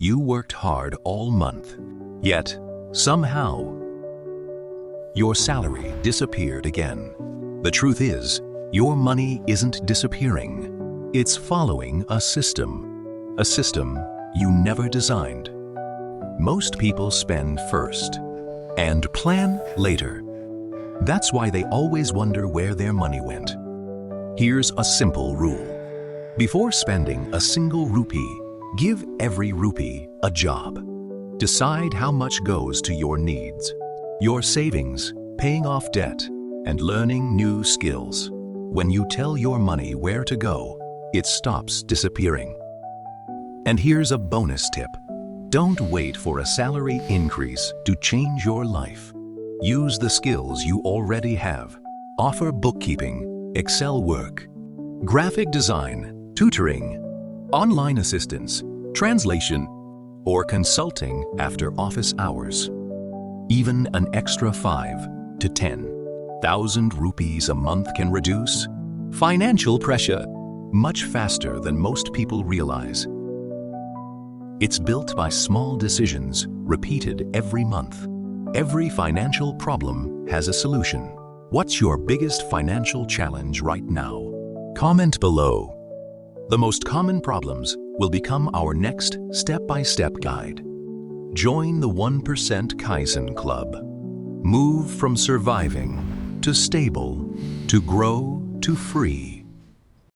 You worked hard all month, yet somehow your salary disappeared again. The truth is, your money isn't disappearing. It's following a system you never designed. Most people spend first and plan later. That's why they always wonder where their money went. Here's a simple rule. Before spending a single rupee, give every rupee a job. Decide how much goes to your needs, your savings, paying off debt, and learning new skills. When you tell your money where to go, it stops disappearing. And here's a bonus tip. Don't wait for a salary increase to change your life. Use the skills you already have. Offer bookkeeping, Excel work, graphic design, tutoring, online assistance, translation, or consulting after office hours. Even an extra 5 to 10,000 rupees a month can reduce financial pressure much faster than most people realize. It's built by small decisions repeated every month. Every financial problem has a solution. What's your biggest financial challenge right now? Comment below. The most common problems will become our next step-by-step guide. Join the 1% Kaizen Club. Move from surviving to stable, to grow to free.